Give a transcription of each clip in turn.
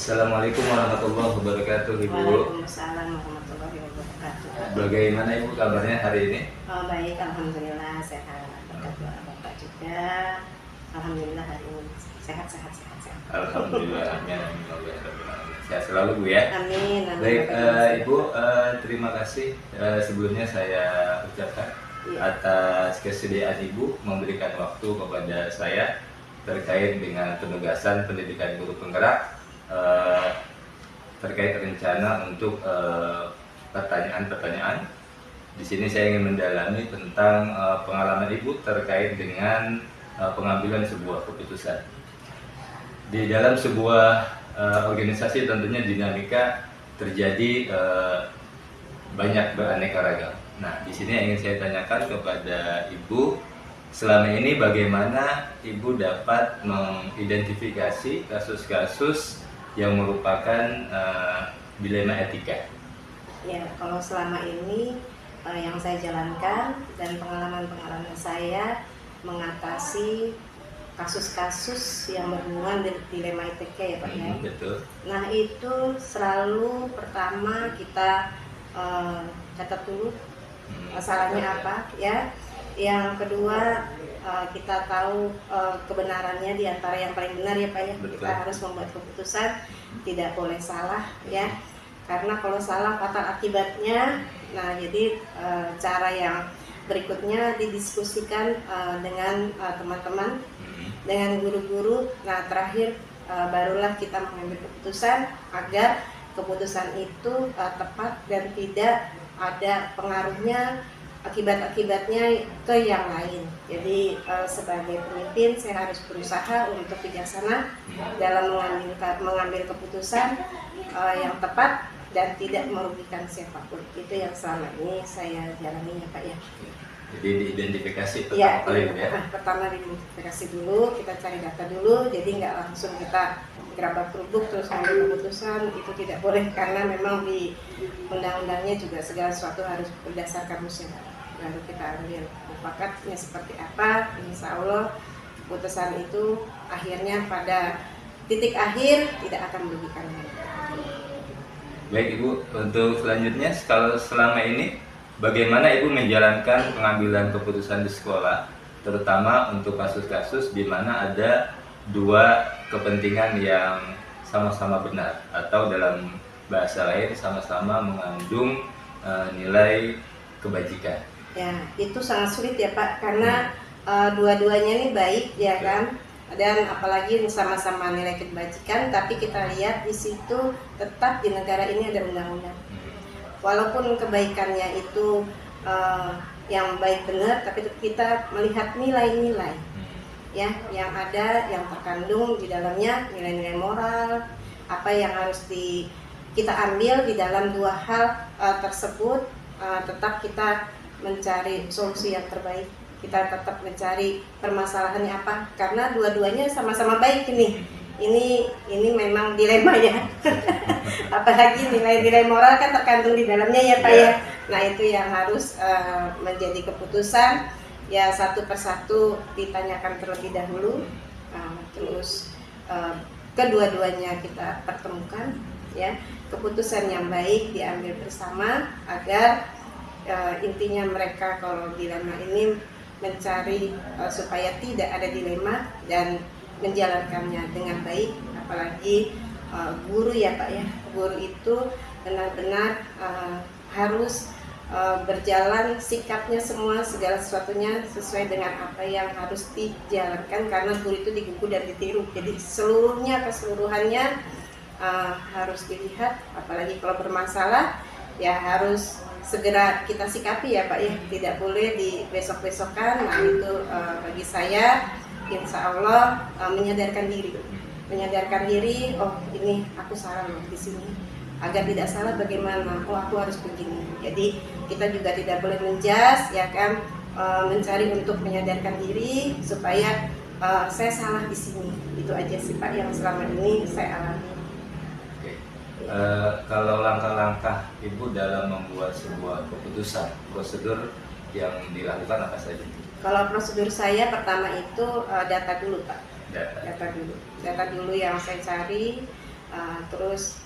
Assalamualaikum warahmatullahi wabarakatuh, Ibu. Waalaikumsalam warahmatullahi wabarakatuh. Bagaimana Ibu kabarnya hari ini? Oh, baik, alhamdulillah sehat. Berkat doa Bapak juga. Alhamdulillah hari ini sehat. Alhamdulillah, amin, amin, amin. Sehat selalu Bu ya. Amin. Baik, Ibu, terima kasih sebelumnya saya ucapkan atas kesediaan Ibu memberikan waktu kepada saya terkait dengan penugasan pendidikan guru penggerak, terkait rencana untuk pertanyaan-pertanyaan. Di sini saya ingin mendalami tentang pengalaman Ibu terkait dengan pengambilan sebuah keputusan. Di dalam sebuah organisasi tentunya dinamika terjadi banyak beraneka ragam. Nah, di sini yang ingin saya tanyakan kepada Ibu, selama ini bagaimana Ibu dapat mengidentifikasi kasus-kasus yang merupakan dilema etika? Ya, kalau selama ini yang saya jalankan dan pengalaman-pengalaman saya mengatasi kasus-kasus yang berhubungan dengan dilema etika ya Pak ya. Betul. Nah itu selalu pertama kita catat dulu masalahnya apa ya. Yang kedua kita tahu kebenarannya di antara yang paling benar ya Pak ya. Betul. Kita harus membuat keputusan, tidak boleh salah ya. Karena kalau salah fatal akibatnya. Nah jadi cara yang berikutnya didiskusikan dengan teman-teman, dengan guru-guru. Nah terakhir barulah kita mengambil keputusan agar keputusan itu tepat dan tidak ada pengaruhnya, akibat-akibatnya ke yang lain. Jadi sebagai pemimpin saya harus berusaha untuk bijaksana dalam mengambil keputusan yang tepat dan tidak merugikan siapapun. Itu yang selama ini saya jalani ya Pak ya. Jadi diidentifikasi Ya, pertama kali ya. pertama diidentifikasi dulu, kita cari data dulu, jadi nggak langsung kita gerabak kerubuk terus ambil keputusan, itu tidak boleh karena memang di undang-undangnya juga segala sesuatu harus berdasarkan musyawarah. Lalu kita ambil mufakatnya seperti apa, insya Allah keputusan itu akhirnya pada titik akhir tidak akan merugikan lagi. Baik Ibu, untuk selanjutnya kalau selama ini bagaimana Ibu menjalankan pengambilan keputusan di sekolah, terutama untuk kasus-kasus di mana ada dua kepentingan yang sama-sama benar atau dalam bahasa lain sama-sama mengandung nilai kebajikan? Ya, itu sangat sulit ya Pak, karena dua-duanya ini baik ya kan, dan apalagi sama-sama nilai kebajikan, tapi kita lihat di situ tetap di negara ini ada undang-undang. Walaupun kebaikannya itu yang baik benar, tapi kita melihat nilai-nilai ya yang ada, yang terkandung di dalamnya, nilai-nilai moral, apa yang harus kita ambil di dalam dua hal tersebut. Tetap kita mencari solusi yang terbaik, kita tetap mencari permasalahannya apa, karena dua-duanya sama-sama baik ini memang dilemanya. Apalagi nilai-nilai moral kan terkandung di dalamnya ya Pak ya. Nah itu yang harus menjadi keputusan ya, satu persatu ditanyakan terlebih dahulu, terus kedua-duanya kita pertemukan ya, keputusan yang baik diambil bersama agar intinya mereka kalau dilema ini mencari supaya tidak ada dilema dan menjalankannya dengan baik. Apalagi guru ya Pak ya, guru itu benar-benar harus berjalan sikapnya semua, segala sesuatunya sesuai dengan apa yang harus dijalankan, karena guru itu digugu dan ditiru. Jadi keseluruhannya harus dilihat, apalagi kalau bermasalah ya harus segera kita sikapi ya Pak ya, tidak boleh di besok-besokkan. Nah itu bagi saya insya Allah menyadarkan diri, oh ini aku salah loh di sini, agar tidak salah bagaimana, oh aku harus begini. Jadi kita juga tidak boleh menjas ya kan, mencari untuk menyadarkan diri supaya saya salah di sini. Itu aja sih Pak yang selama ini saya alami. Kalau langkah-langkah Ibu dalam membuat sebuah keputusan, prosedur yang dilakukan apa saja? Kalau prosedur saya pertama itu data dulu Pak. Data dulu yang saya cari Terus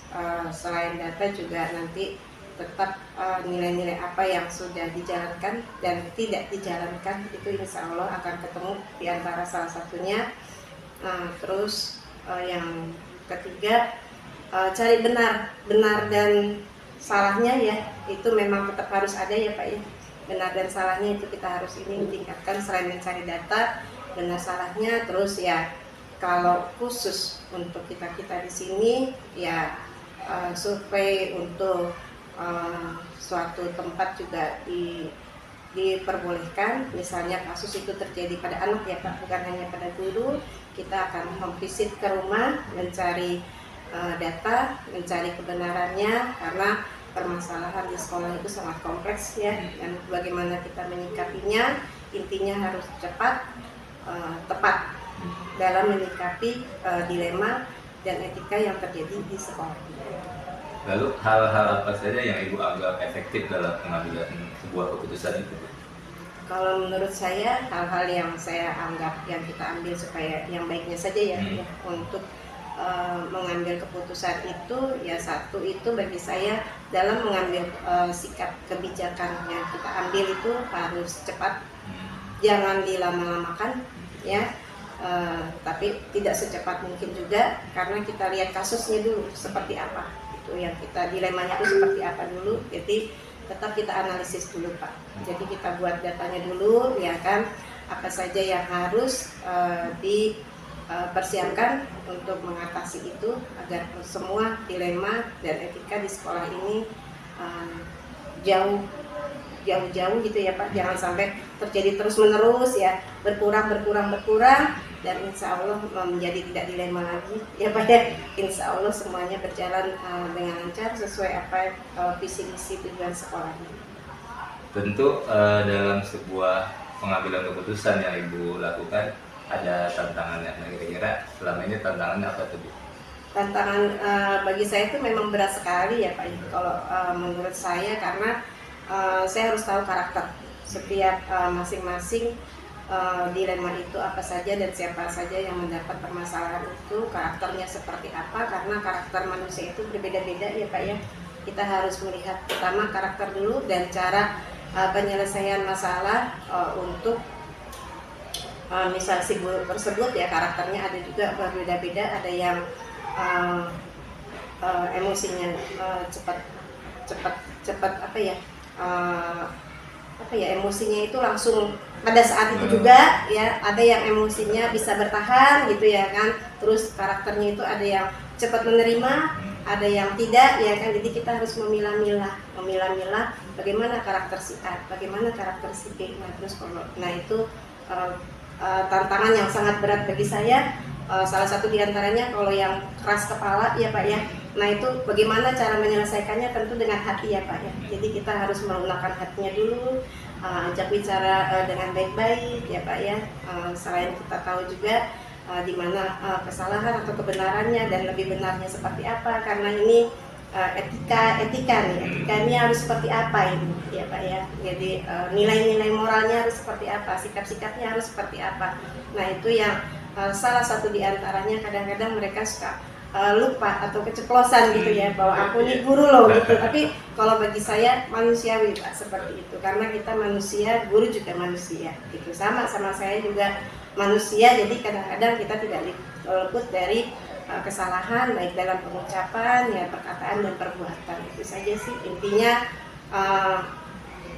selain data juga nanti tetap nilai-nilai apa yang sudah dijalankan dan tidak dijalankan itu insya Allah akan ketemu di antara salah satunya. Terus yang ketiga, cari benar dan salahnya ya, itu memang tetap harus ada ya Pak ya. Benar dan salahnya itu kita harus ini tingkatkan selain mencari data, benar salahnya. Terus ya kalau khusus untuk kita di sini ya survei untuk suatu tempat juga diperbolehkan. Misalnya kasus itu terjadi pada anak ya Pak, bukan hanya pada guru. Kita akan memvisit ke rumah, mencari data, mencari kebenarannya, karena permasalahan di sekolah itu sangat kompleks ya, dan bagaimana kita menyikapinya, intinya harus cepat, tepat dalam menyikapi dilema dan etika yang terjadi di sekolah. Lalu hal-hal apa saja yang Ibu anggap efektif dalam pengambilan sebuah keputusan itu? Kalau menurut saya, hal-hal yang saya anggap yang kita ambil supaya yang baiknya saja ya, untuk mengambil keputusan itu ya, satu itu bagi saya dalam mengambil sikap kebijakan yang kita ambil itu harus cepat, jangan dilama-lamakan ya, tapi tidak secepat mungkin juga, karena kita lihat kasusnya dulu seperti apa, itu yang kita dilemanya itu seperti apa dulu. Jadi tetap kita analisis dulu Pak, jadi kita buat datanya dulu ya kan, apa saja yang harus dipersiapkan untuk mengatasi itu agar semua dilema dan etika di sekolah ini jauh gitu ya Pak, jangan sampai terjadi terus menerus ya, berkurang dan insya Allah menjadi tidak dilema lagi ya Pak ya. Insya Allah semuanya berjalan dengan lancar sesuai apa visi misi tujuan sekolah ini. Tentu dalam sebuah pengambilan keputusan yang Ibu lakukan ada tantangannya. Nah, kira-kira selama ini tantangannya apa tuh Bu? Tantangan bagi saya itu memang berat sekali ya Pak. Kalau menurut saya, karena saya harus tahu karakter setiap masing-masing dilema itu apa saja dan siapa saja yang mendapat permasalahan itu, karakternya seperti apa, karena karakter manusia itu berbeda-beda ya Pak ya. Kita harus melihat pertama karakter dulu dan cara penyelesaian masalah untuk misal si guru tersebut ya, karakternya ada juga berbeda-beda, ada yang emosinya cepat emosinya itu langsung pada saat itu juga ya, ada yang emosinya bisa bertahan gitu ya kan. Terus karakternya itu ada yang cepat menerima, ada yang tidak ya kan. Jadi kita harus memilah-milah bagaimana karakter si A, bagaimana karakter si B. Nah itu tantangan yang sangat berat bagi saya. Salah satu diantaranya kalau yang keras kepala ya Pak ya, nah itu bagaimana cara menyelesaikannya, tentu dengan hati ya Pak ya. Jadi kita harus menggunakan hatinya dulu, ajak bicara dengan baik-baik ya Pak ya. Selain kita tahu juga di mana kesalahan atau kebenarannya dan lebih benarnya seperti apa, karena ini etika ini harus seperti apa ini ya Pak ya. Jadi nilai-nilai moralnya harus seperti apa, sikap-sikapnya harus seperti apa. Nah itu yang salah satu diantaranya kadang-kadang mereka suka lupa atau keceplosan gitu ya, bahwa aku nih guru loh gitu. Tapi kalau bagi saya manusiawi Pak seperti itu, karena kita manusia, guru juga manusia gitu, sama saya juga manusia. Jadi kadang-kadang kita tidak luput dari kesalahan baik dalam pengucapan ya, perkataan dan perbuatan. Itu saja sih intinya.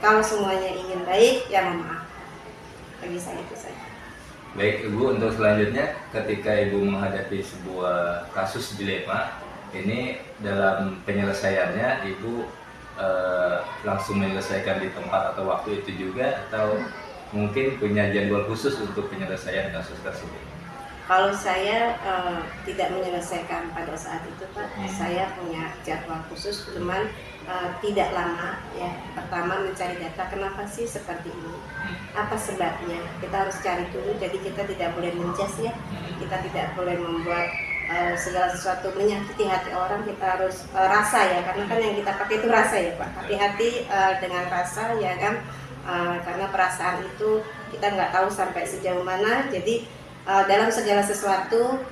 Kalau semuanya ingin baik ya memaaf, bagi saya itu saja. Baik Ibu, untuk selanjutnya ketika Ibu menghadapi sebuah kasus dilema ini, dalam penyelesaiannya Ibu langsung menyelesaikan di tempat atau waktu itu juga, atau mungkin punya jadwal khusus untuk penyelesaian kasus tersebut? Kalau saya tidak menyelesaikan pada saat itu Pak, saya punya jadwal khusus, cuman tidak lama ya. Pertama mencari data, kenapa sih seperti ini, apa sebabnya, kita harus cari dulu. Jadi kita tidak boleh menjas ya, kita tidak boleh membuat segala sesuatu menyakiti hati orang. Kita harus rasa ya, karena kan yang kita pakai itu rasa ya Pak. Hati-hati dengan rasa ya kan, karena perasaan itu kita nggak tahu sampai sejauh mana. Jadi dalam segala sesuatu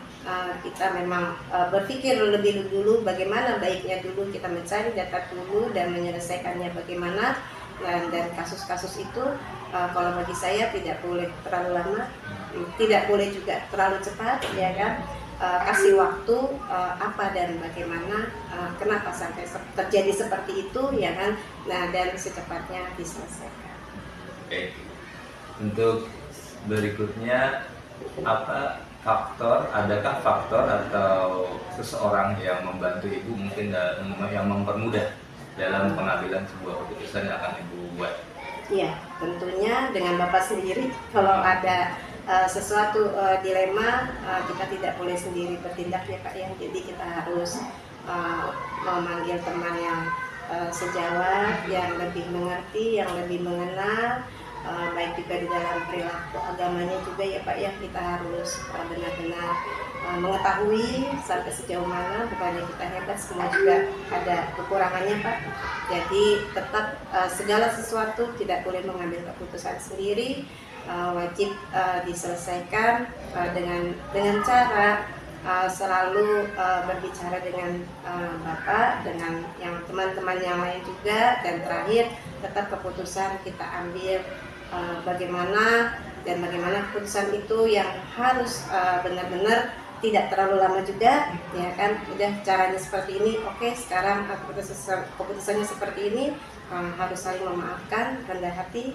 kita memang berpikir lebih dulu bagaimana baiknya dulu kita mencari data dulu dan menyelesaikannya bagaimana. Dan kasus-kasus itu kalau bagi saya tidak boleh terlalu lama, tidak boleh juga terlalu cepat, ya kan. Kasih waktu apa dan bagaimana, kenapa sampai terjadi seperti itu, ya kan. Nah, dan secepatnya diselesaikan. Oke. Untuk berikutnya, adakah faktor atau seseorang yang membantu ibu mungkin yang mempermudah dalam pengambilan sebuah keputusan yang akan ibu buat? Iya, tentunya dengan Bapak sendiri. Kalau ada sesuatu dilema, kita tidak boleh sendiri bertindak, ya Pak ya. Jadi kita harus memanggil teman yang sejawat, yang lebih mengerti, yang lebih mengenal, baik juga di dalam perilaku agamanya juga, ya Pak ya. Kita harus benar-benar mengetahui sampai sejauh mana, bukannya kita hebat, semua juga ada kekurangannya Pak. Jadi tetap segala sesuatu tidak boleh mengambil keputusan sendiri, wajib diselesaikan dengan cara selalu berbicara dengan Bapak, dengan yang teman-teman yang lain juga, dan terakhir tetap keputusan kita ambil bagaimana keputusan itu yang harus benar-benar tidak terlalu lama juga, ya kan. Udah caranya seperti ini, oke, sekarang keputusannya seperti ini, harus saling memaafkan, rendah hati,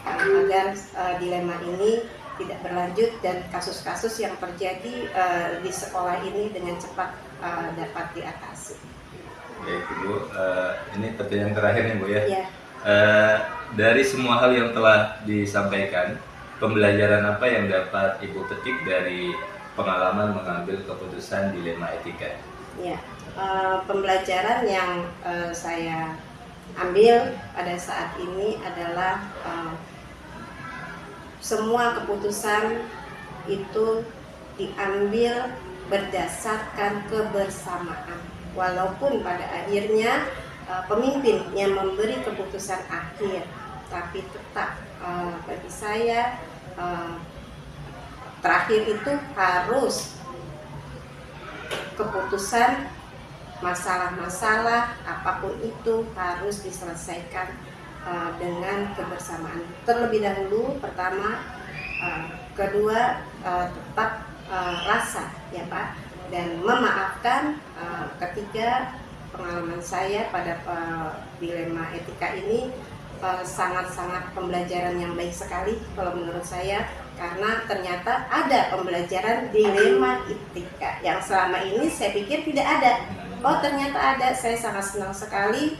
agar dilema ini tidak berlanjut dan kasus-kasus yang terjadi di sekolah ini dengan cepat dapat diatasi. Baik Ibu, ini pertanyaan terakhir nih Bu ya. Ya. Dari semua hal yang telah disampaikan, pembelajaran apa yang dapat Ibu petik dari pengalaman mengambil keputusan dilema etika? Ya, pembelajaran yang saya ambil pada saat ini adalah semua keputusan itu diambil berdasarkan kebersamaan. Walaupun pada akhirnya pemimpin yang memberi keputusan akhir, tapi tetap bagi saya terakhir itu harus keputusan masalah-masalah apapun itu harus diselesaikan dengan kebersamaan terlebih dahulu. Pertama, kedua, tetap rasa, ya Pak, dan memaafkan. Ketiga, pengalaman saya pada dilema etika ini sangat-sangat pembelajaran yang baik sekali kalau menurut saya, karena ternyata ada pembelajaran dilema etika yang selama ini saya pikir tidak ada. Oh, ternyata ada. Saya sangat senang sekali.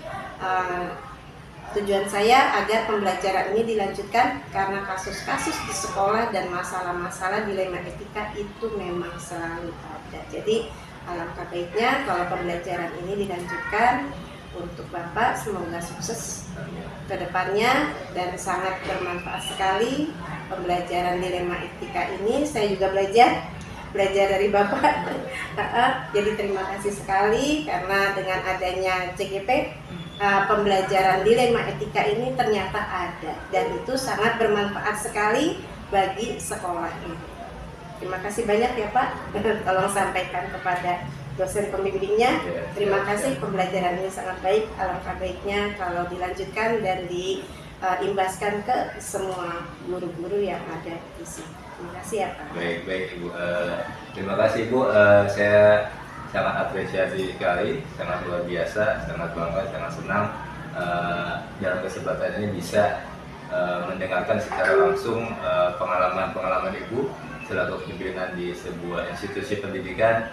Tujuan saya agar pembelajaran ini dilanjutkan karena kasus-kasus di sekolah dan masalah-masalah dilema etika itu memang selalu ada. Jadi alangkah baiknya kalau pembelajaran ini dilanjutkan. Untuk Bapak semoga sukses ke depannya dan sangat bermanfaat sekali pembelajaran dilema etika ini. Saya juga belajar dari Bapak. Jadi terima kasih sekali karena dengan adanya CGP pembelajaran dilema etika ini ternyata ada dan itu sangat bermanfaat sekali bagi sekolah ini. Terima kasih banyak ya Pak. Tolong sampaikan kepada dosen pembimbingnya. Terima kasih, pembelajaran ini sangat baik. Alangkah baiknya kalau dilanjutkan dan diimbaskan ke semua guru-guru yang ada di sini. Terima kasih ya Pak. Baik Ibu. Terima kasih Ibu. Saya sangat apresiasi sekali, sangat luar biasa, sangat bangga, sangat senang dalam kesempatan ini bisa mendengarkan secara langsung pengalaman Ibu selaku pimpinan di sebuah institusi pendidikan.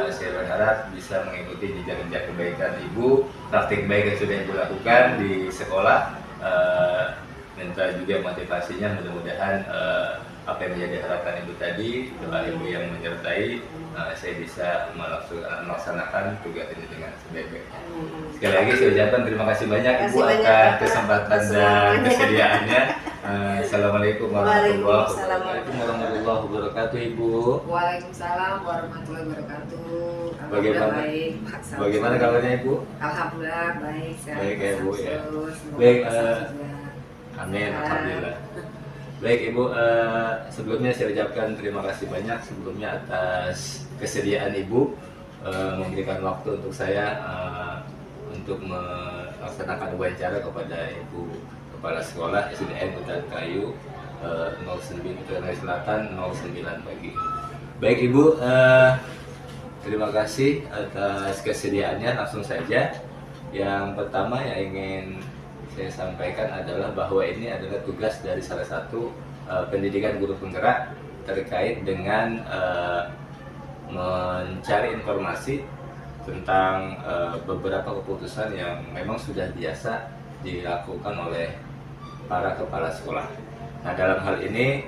Saya berharap bisa mengikuti jejak-jejak kebaikan Ibu, praktik baik yang sudah Ibu lakukan di sekolah. Minta juga motivasinya, mudah-mudahan apa yang menjadi harapan Ibu tadi, doa Ibu yang menyertai, saya bisa melaksanakan tugas ini dengan sebaik-baiknya. Sekali lagi saya ucapkan terima kasih banyak Ibu atas kesempatan dan kesediaannya. Assalamualaikum warahmatullahi wabarakatuh Ibu. Waalaikumsalam warahmatullahi wabarakatuh. Bagaimana? Baik, Pak. Bagaimana kabarnya Ibu? Alhamdulillah baik. Baik ya Bu ya. Terus, Baik. semoga sukses juga. Amin. Alhamdulillah. Baik Ibu, sebelumnya saya ucapkan terima kasih banyak sebelumnya atas kesediaan Ibu memberikan waktu untuk saya untuk melaksanakan wawancara kepada Ibu Kepala Sekolah SDN Hutan Kayu 09 Utara Selatan 09 pagi. Baik Ibu, terima kasih atas kesediaannya. Langsung saja, yang pertama yang ingin saya sampaikan adalah bahwa ini adalah tugas dari salah satu pendidikan guru penggerak terkait dengan mencari informasi tentang beberapa keputusan yang memang sudah biasa dilakukan oleh para kepala sekolah. Nah, dalam hal ini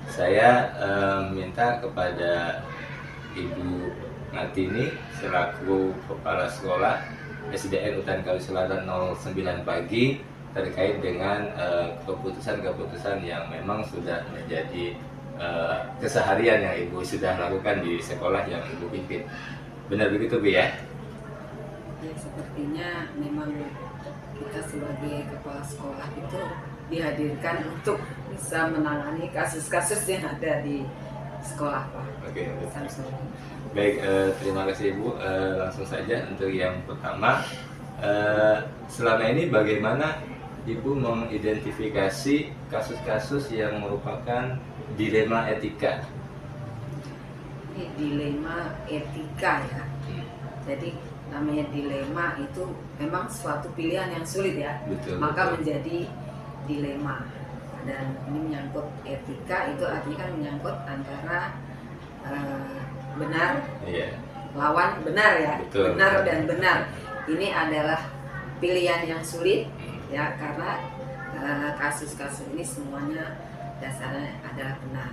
saya minta kepada Ibu Ngatini selaku kepala sekolah SDN Hutan Kayu Selatan 09 pagi terkait dengan keputusan-keputusan yang memang sudah menjadi keseharian yang Ibu sudah lakukan di sekolah yang Ibu pimpin. Benar begitu Bu ya? Ya, sepertinya memang kita sebagai kepala sekolah itu dihadirkan untuk bisa menangani kasus-kasus yang ada di sekolah, Pak. Oke. Samsul. Baik, terima kasih Ibu. Langsung saja untuk yang pertama, selama ini bagaimana Ibu mengidentifikasi kasus-kasus yang merupakan dilema etika? Ini dilema etika ya. Jadi namanya dilema itu memang suatu pilihan yang sulit ya. Betul, Maka betul. menjadi dilema. Dan ini menyangkut etika, itu artinya kan menyangkut antara benar Iya. lawan benar ya. Betul. Benar dan benar. Ini adalah pilihan yang sulit ya, karena kasus-kasus ini semuanya dasarnya adalah benar.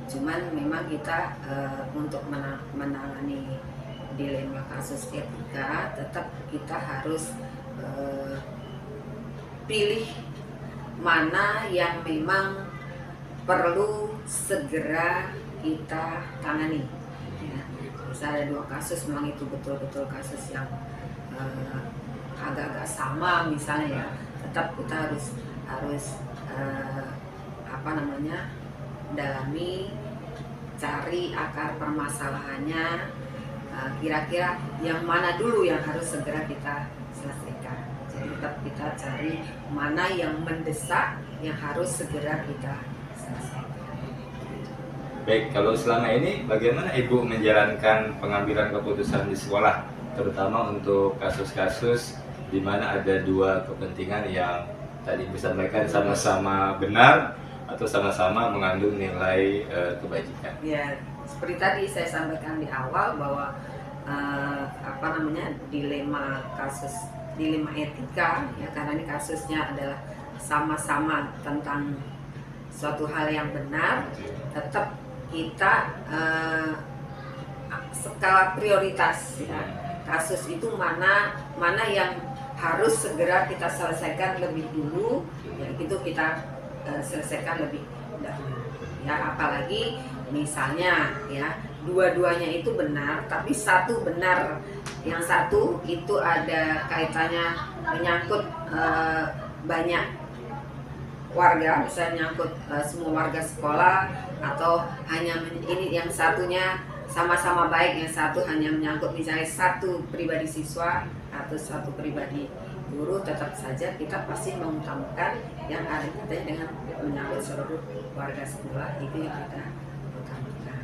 Cuman memang kita untuk menangani dilema kasus etika, tetap kita harus pilih mana yang memang perlu segera kita tangani. Ya. Misalnya 2 kasus memang itu betul-betul kasus yang agak-agak sama misalnya ya, tetap kita harus dalami, cari akar permasalahannya, kira-kira yang mana dulu yang harus segera kita selesaikan. Jadi tetap kita cari mana yang mendesak yang harus segera kita selesaikan. Baik, kalau selama ini bagaimana Ibu menjalankan pengambilan keputusan di sekolah, terutama untuk kasus-kasus di mana ada 2 kepentingan yang tadi Ibu sampaikan sama-sama benar atau sama-sama mengandung nilai kebajikan? Ya, seperti tadi saya sampaikan di awal bahwa dilema etika ya, karena ini kasusnya adalah sama-sama tentang suatu hal yang benar, tetap kita skala prioritas ya. Kasus itu mana yang harus segera kita selesaikan lebih dulu ya, itu kita selesaikan lebih dahulu ya. Apalagi misalnya ya, dua-duanya itu benar tapi satu benar, yang satu itu ada kaitannya menyangkut banyak warga, misalnya menyangkut semua warga sekolah, atau hanya ini yang satunya sama-sama baik, yang satu hanya menyangkut misalnya satu pribadi siswa atau satu pribadi guru, tetap saja kita pasti mengutamakan yang ada kaitannya dengan menyangkut seluruh warga sekolah, itu yang kita utamakan.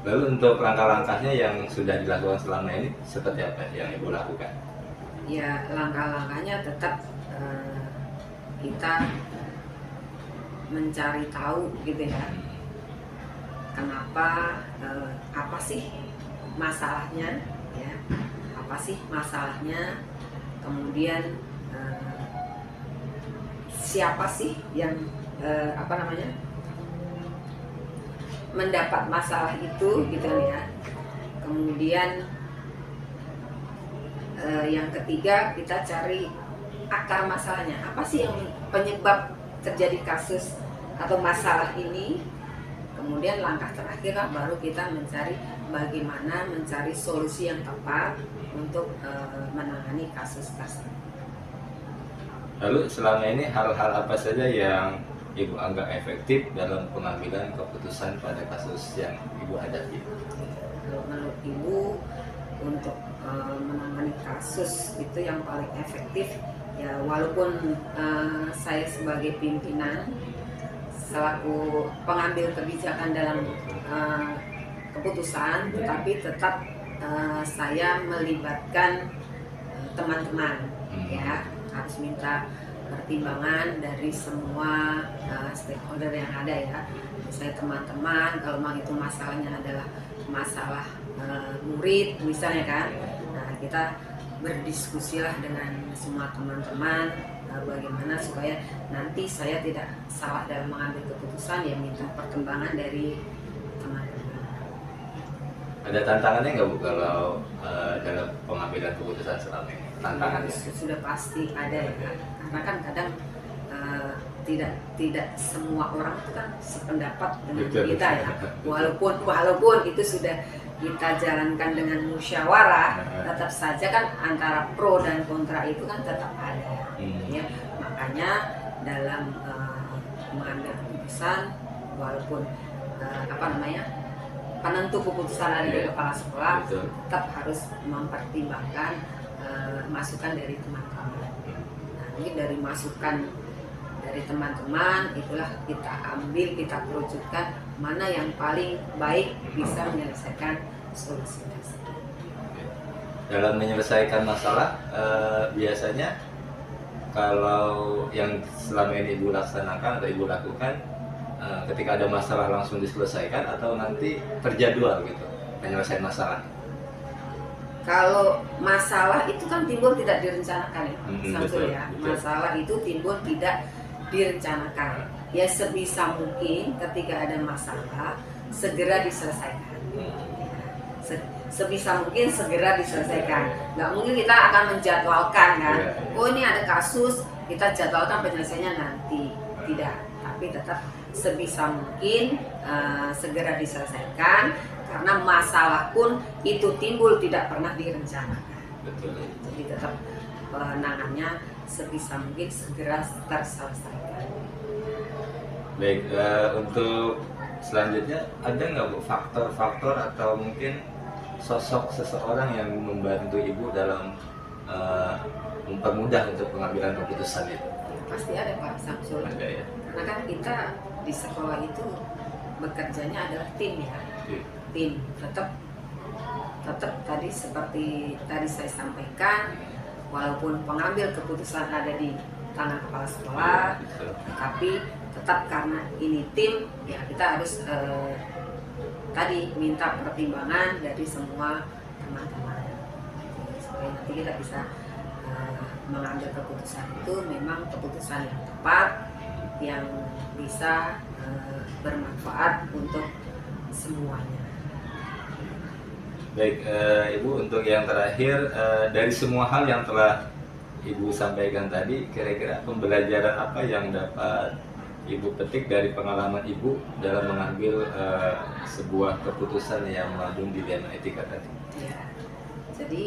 Lalu untuk langkah-langkahnya yang sudah dilakukan selama ini seperti apa yang Ibu lakukan? Ya, langkah-langkahnya tetap kita mencari tahu gitu ya, kenapa, apa sih masalahnya ya, apa sih masalahnya, kemudian siapa sih yang mendapat masalah itu gitu ya. Kemudian yang ketiga, kita cari akar masalahnya, apa sih yang penyebab terjadi kasus atau masalah ini. Kemudian langkah terakhir baru kita mencari bagaimana mencari solusi yang tepat untuk menangani kasus tersebut. Lalu selama ini hal-hal apa saja yang Ibu anggap efektif dalam pengambilan keputusan pada kasus yang Ibu hadapi? Kalau menurut Ibu, untuk menangani kasus itu yang paling efektif ya, walaupun saya sebagai pimpinan selaku pengambil kebijakan dalam keputusan, tetapi tetap saya melibatkan teman-teman, ya, harus minta pertimbangan dari semua stakeholder yang ada, ya. Saya teman-teman, kalau memang itu masalahnya adalah masalah murid misalnya kan, nah kita berdiskusilah dengan semua teman-teman bagaimana supaya nanti saya tidak salah dalam mengambil keputusan, ya minta perkembangan dari teman-teman. Ada tantangannya nggak Bu kalau dalam pengambilan keputusan selama ini? Tantangannya? Sudah pasti ada, ya, karena kan kadang tidak semua orang itu kan sependapat dengan kita, ya. Walaupun itu sudah kita jalankan dengan musyawarah, tetap saja kan antara pro dan kontra itu kan tetap ada, ya. Makanya dalam mengambil keputusan, walaupun penentu keputusan ada di kepala sekolah, tetap harus mempertimbangkan masukan dari teman-teman. Nah, ini dari masukan dari teman-teman itulah kita ambil, kita kerucutkan mana yang paling baik bisa menyelesaikan solusi tersebut. Dalam menyelesaikan masalah, biasanya kalau yang selama ini Ibu laksanakan atau Ibu lakukan, ketika ada masalah langsung diselesaikan atau nanti terjadwal gitu penyelesaian masalah? Kalau masalah itu kan timbul tidak direncanakan, ya, betul, ya. betul. Masalah itu timbul tidak direncanakan. Ya sebisa mungkin ketika ada masalah segera diselesaikan. Sebisa mungkin segera diselesaikan. Nggak mungkin kita akan menjadwalkan kan. Oh ini ada kasus, kita jadwalkan penyelesaiannya nanti. Tidak. Tapi tetap sebisa mungkin segera diselesaikan. Karena masalah pun itu timbul tidak pernah direncanakan. Betul. Jadi tetap penanganannya sebisa mungkin segera terselesaikan. Baik, untuk selanjutnya ada nggak Bu faktor-faktor atau mungkin sosok seseorang yang membantu Ibu dalam mempermudah untuk pengambilan keputusan itu? Ya, pasti ada Pak Samsul. Ada, ya. Karena kan kita di sekolah itu bekerjanya adalah tim, ya. Tim tetap tadi seperti tadi saya sampaikan, walaupun pengambil keputusan ada di tangan kepala sekolah, tapi tetap karena ini tim, ya kita harus tadi minta pertimbangan dari semua teman-teman supaya nanti kita bisa mengambil keputusan itu memang keputusan yang tepat, yang bisa bermanfaat untuk semuanya. Baik, Ibu, untuk yang terakhir, dari semua hal yang telah Ibu sampaikan tadi, kira-kira pembelajaran apa yang dapat Ibu petik dari pengalaman Ibu dalam mengambil sebuah keputusan yang mengandung dilema etika tadi? Ya, jadi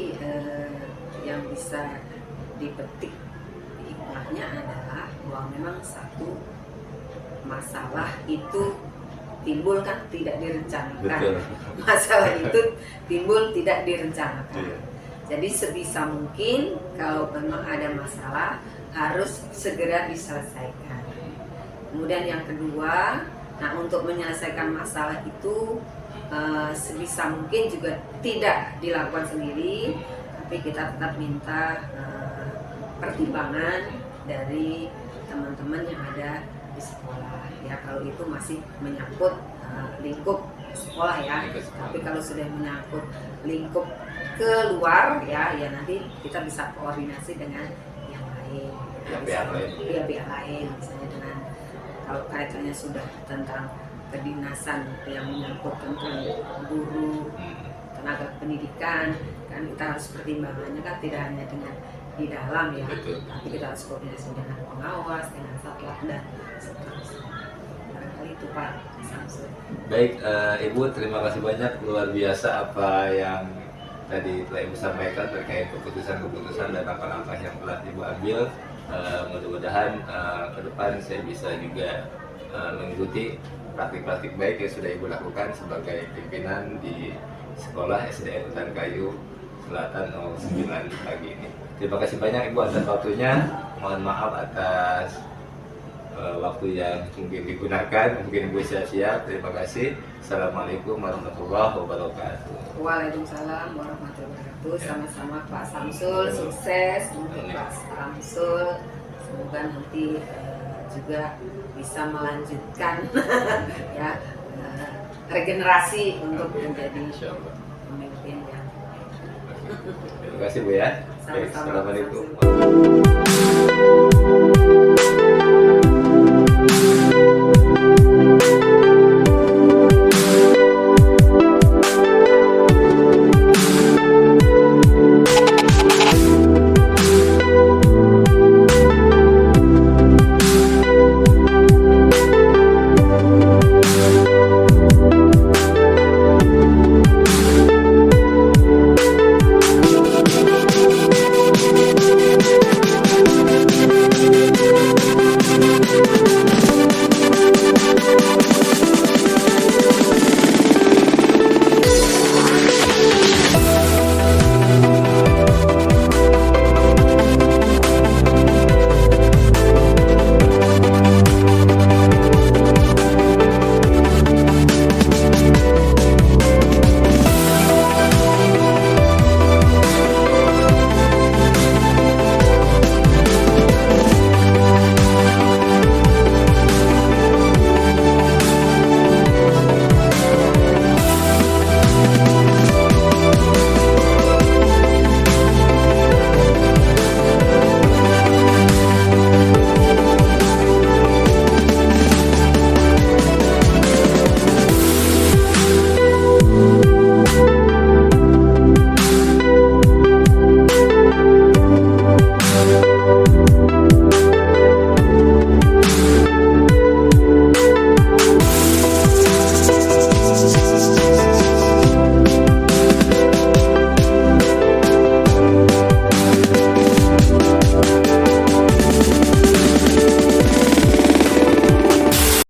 yang bisa dipetik hikmahnya adalah bahwa memang satu masalah itu timbul kan tidak direncanakan. Betul. Masalah itu timbul tidak direncanakan. Iya. Jadi sebisa mungkin kalau memang ada masalah harus segera diselesaikan. Kemudian yang kedua, nah untuk menyelesaikan masalah itu sebisa mungkin juga tidak dilakukan sendiri, tapi kita tetap minta pertimbangan dari teman-teman yang ada di sekolah, ya. Kalau itu masih menyangkut lingkup sekolah, ya. Tapi kalau sudah menyangkut lingkup keluar, ya nanti kita bisa koordinasi dengan yang lain, pihak lain, misalnya dengan kalau kaitannya sudah tentang kedinasan yang menyangkut tentang guru, tenaga pendidikan, kan kita harus pertimbangannya kan tidak hanya dengan di dalam, ya. Betul. Tapi kita harus koordinasi dengan pengawas, dengan satgas dan seterusnya. Barangkali itu Pak Samsul. Baik, Ibu, terima kasih banyak, luar biasa apa yang tadi telah Ibu sampaikan terkait keputusan-keputusan dan langkah-langkah yang telah Ibu ambil. Mudah-mudahan ke depan saya bisa juga mengikuti praktik-praktik baik yang sudah Ibu lakukan sebagai pimpinan di Sekolah SDN Hutan Kayu Selatan 09 pagi ini. Terima kasih banyak Ibu atas waktunya. Mohon maaf atas waktu yang mungkin digunakan, mungkin Ibu sia-sia. Terima kasih. Assalamualaikum warahmatullahi wabarakatuh. Waalaikumsalam warahmatullahi wabarakatuh. Sama-sama Pak Samsul, sukses untuk Pak Samsul. Semoga nanti juga bisa melanjutkan ya regenerasi untuk menjadi pemimpin yang Terima kasih Bu ya. Sama-sama. Assalamualaikum.